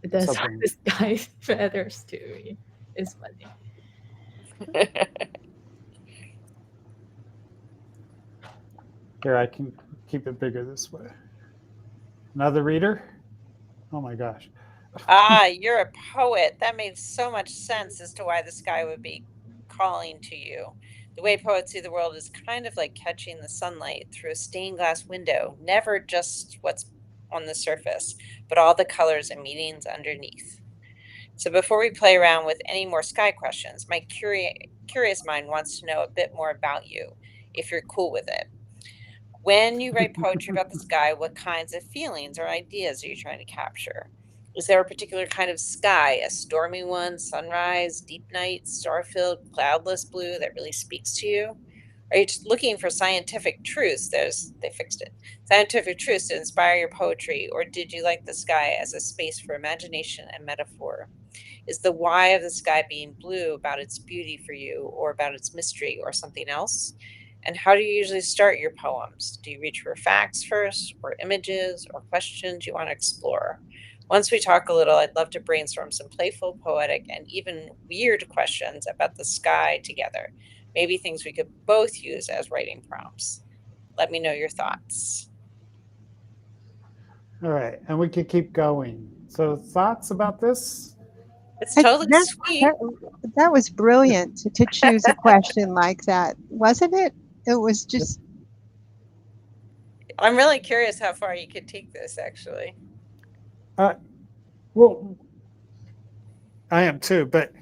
Speaker 9: That's what
Speaker 1: Something.
Speaker 9: this guy matters to me. It's funny.
Speaker 1: Here, I can keep it bigger this way. Another reader? Oh my gosh.
Speaker 2: You're a poet. That made so much sense as to why the sky would be calling to you. The way poets see the world is kind of like catching the sunlight through a stained glass window, never just what's on the surface, but all the colors and meanings underneath. So before we play around with any more sky questions, my curious mind wants to know a bit more about you, if you're cool with it. When you write poetry about the sky, what kinds of feelings or ideas are you trying to capture? Is there a particular kind of sky, a stormy one, sunrise, deep night, star-filled, cloudless blue that really speaks to you? Are you just looking for scientific truths? They fixed it. Scientific truths to inspire your poetry, or did you like the sky as a space for imagination and metaphor? Is the why of the sky being blue about its beauty for you, or about its mystery, or something else? And how do you usually start your poems? Do you reach for facts first, or images, or questions you want to explore? Once we talk a little, I'd love to brainstorm some playful, poetic, and even weird questions about the sky together. Maybe things we could both use as writing prompts. Let me know your thoughts.
Speaker 1: All right, and we could keep going. So thoughts about this?
Speaker 2: It's totally
Speaker 4: That,
Speaker 2: sweet.
Speaker 4: that was brilliant to choose a question like that, wasn't it? It was just.
Speaker 2: I'm really curious how far you could take this, actually.
Speaker 1: Well, I am too, but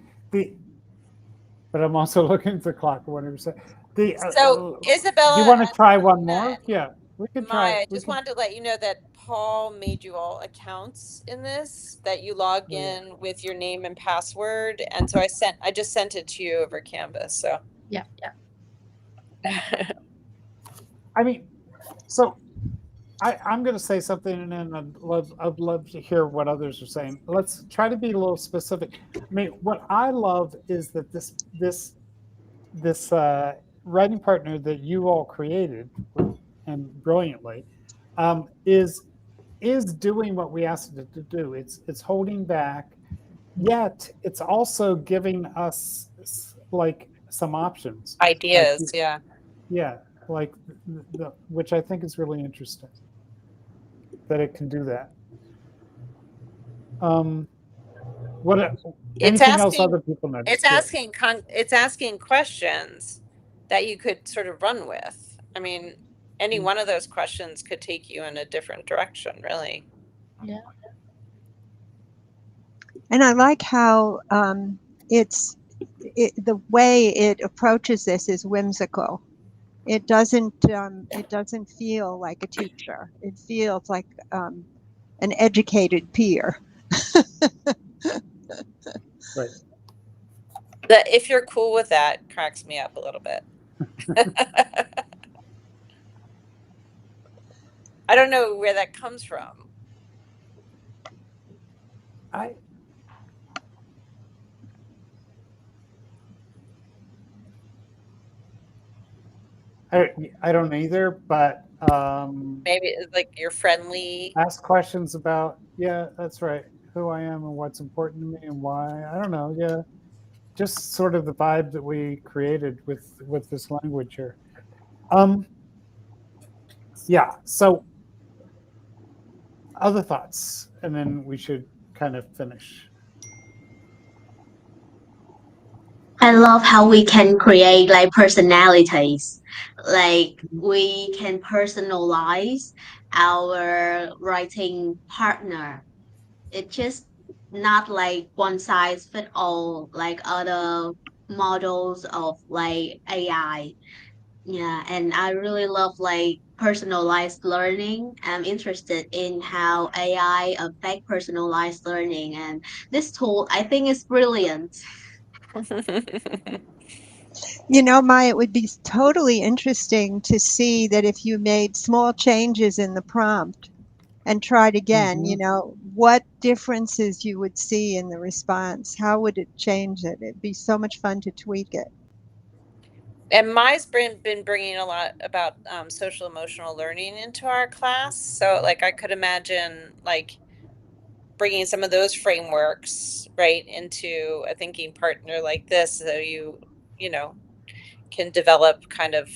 Speaker 1: I'm also looking at the clock. Whatever.
Speaker 2: So Isabella,
Speaker 1: do you want to try one more? Yeah, we could try.
Speaker 2: I just wanted to let you know that Paul made you all accounts in this, that you log in with your name and password, and so I just sent it to you over Canvas. So
Speaker 9: Yeah.
Speaker 1: I mean, so I'm going to say something, and then I'd love to hear what others are saying. Let's try to be a little specific. I mean, what I love is that this writing partner that you all created, and brilliantly, is doing what we asked it to do. It's holding back, yet it's also giving us like some options,
Speaker 2: ideas, yeah.
Speaker 1: Yeah, like which I think is really interesting that it can do that. What? Anything else other people notice?
Speaker 2: It's asking questions that you could sort of run with. I mean, any one of those questions could take you in a different direction, really.
Speaker 9: Yeah.
Speaker 4: And I like how the way it approaches this is whimsical. It doesn't feel like a teacher. It feels like an educated peer.
Speaker 1: Right.
Speaker 2: If you're cool with that, cracks me up a little bit. I don't know where that comes from.
Speaker 1: I don't either, but
Speaker 2: maybe it's like you're friendly.
Speaker 1: Ask questions about, yeah, that's right, who I am and what's important to me and why. I don't know, yeah, just sort of the vibe that we created with this language here. Yeah. So, other thoughts, and then we should kind of finish.
Speaker 6: I love how we can create like personalities. Like we can personalize our writing partner. It's just not like one size fit all like other models of like AI. Yeah, and I really love like personalized learning. I'm interested in how AI affect personalized learning, and this tool I think is brilliant.
Speaker 4: You know, Maya, it would be totally interesting to see that if you made small changes in the prompt and tried again, you know, what differences you would see in the response. How would it change it? It'd be so much fun to tweak it.
Speaker 2: And Mai's been bringing a lot about social emotional learning into our class. So like I could imagine like bringing some of those frameworks right into a thinking partner like this, so you know can develop kind of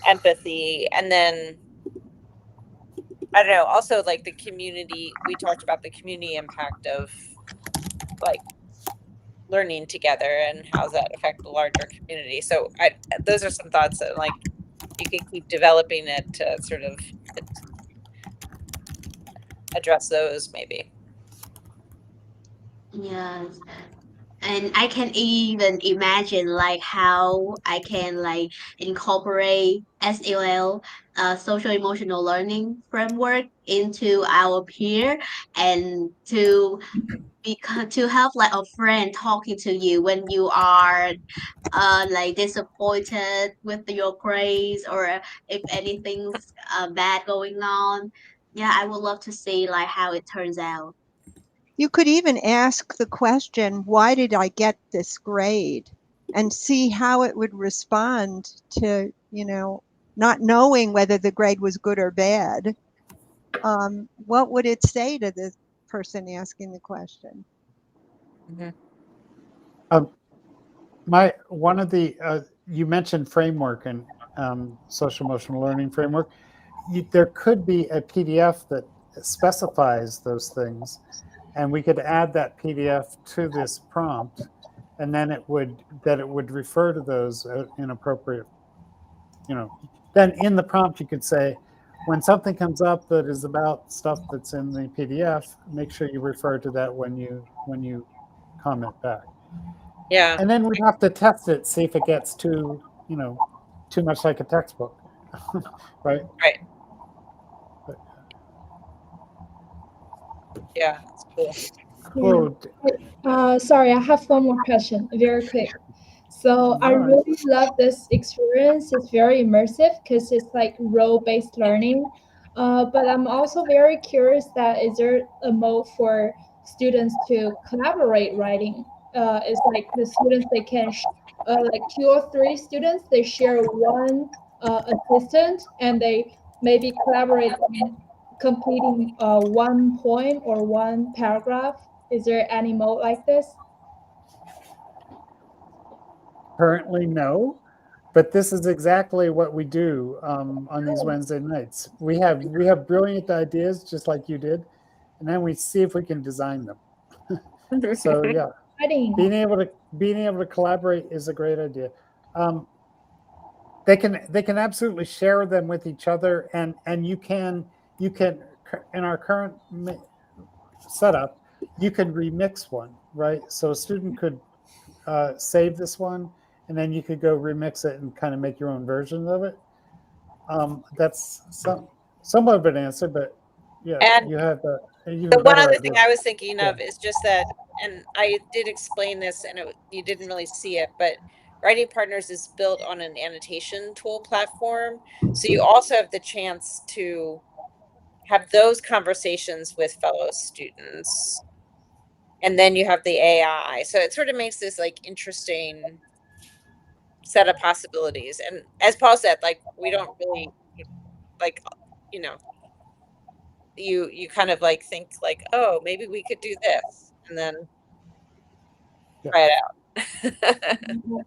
Speaker 2: empathy. And then I don't know, also like the community, we talked about the community impact of like learning together and how does that affect the larger community. So those are some thoughts that like you can keep developing it to sort of address those maybe.
Speaker 6: Yes. And I can even imagine like how I can like incorporate SEL, social emotional learning framework into our peer, and to have like a friend talking to you when you are like disappointed with your grades, or if anything's bad going on. Yeah, I would love to see like how it turns out.
Speaker 4: You could even ask the question, why did I get this grade? And see how it would respond to, you know, not knowing whether the grade was good or bad. What would it say to the person asking the question?
Speaker 1: One of the you mentioned framework and social emotional learning framework. There could be a PDF that specifies those things, and we could add that PDF to this prompt, and then it would refer to those in appropriate, you know. Then in the prompt you could say, when something comes up that is about stuff that's in the PDF, make sure you refer to that when you comment back.
Speaker 2: Yeah.
Speaker 1: And then we'd have to test it, see if it gets too much like a textbook, right?
Speaker 2: Right. Yeah, it's cool.
Speaker 1: Cool.
Speaker 8: Sorry, I have one more question, very quick. So I really love this experience. It's very immersive because it's like role-based learning. But I'm also very curious that is there a mode for students to collaborate writing? It's like the students they can like 2 or 3 students they share one assistant and they maybe collaborate on completing one poem or one paragraph. Is there any mode like this?
Speaker 1: Currently, no, but this is exactly what we do on these Wednesday nights. We have brilliant ideas, just like you did, and then we see if we can design them. So yeah, being able to collaborate is a great idea. They can absolutely share them with each other, and you can in our current setup, you can remix one, right? So a student could save this one, and then you could go remix it and kind of make your own version of it. That's somewhat of an answer, but yeah,
Speaker 2: and
Speaker 1: you have an even
Speaker 2: the one
Speaker 1: better
Speaker 2: other
Speaker 1: idea.
Speaker 2: thing I was thinking of is just that, and I did explain this, and you didn't really see it, but Writing Partners is built on an annotation tool platform, so you also have the chance to have those conversations with fellow students, and then you have the AI, so it sort of makes this like interesting set of possibilities. And as Paul said, like we don't really like, you know, you kind of like think like, oh, maybe we could do this, and then try it out.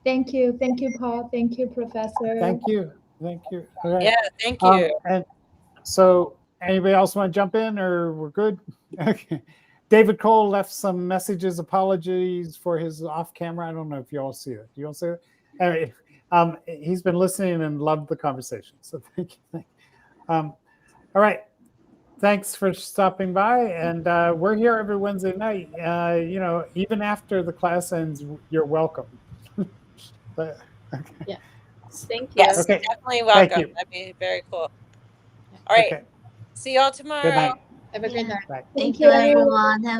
Speaker 8: Thank you, Paul. Thank you, Professor.
Speaker 1: Thank you. Okay.
Speaker 2: Yeah, thank you.
Speaker 1: And so, anybody else want to jump in, or we're good? Okay. David Cole left some messages, apologies for his off camera. I don't know if you all see it. Do you all see it? Anyway, he's been listening and loved the conversation. So thank you. All right. Thanks for stopping by. And we're here every Wednesday night. Even after the class ends, you're welcome. But, okay.
Speaker 9: Yeah. Thank you.
Speaker 2: Yes,
Speaker 1: Okay.
Speaker 2: definitely
Speaker 1: Thank
Speaker 2: welcome.
Speaker 1: you.
Speaker 2: That'd be very cool. All right.
Speaker 1: Okay.
Speaker 2: See y'all
Speaker 1: Good
Speaker 2: tomorrow.
Speaker 1: night.
Speaker 9: Have a great
Speaker 6: Yeah.
Speaker 9: night.
Speaker 1: Bye.
Speaker 6: Thank you, everyone. Have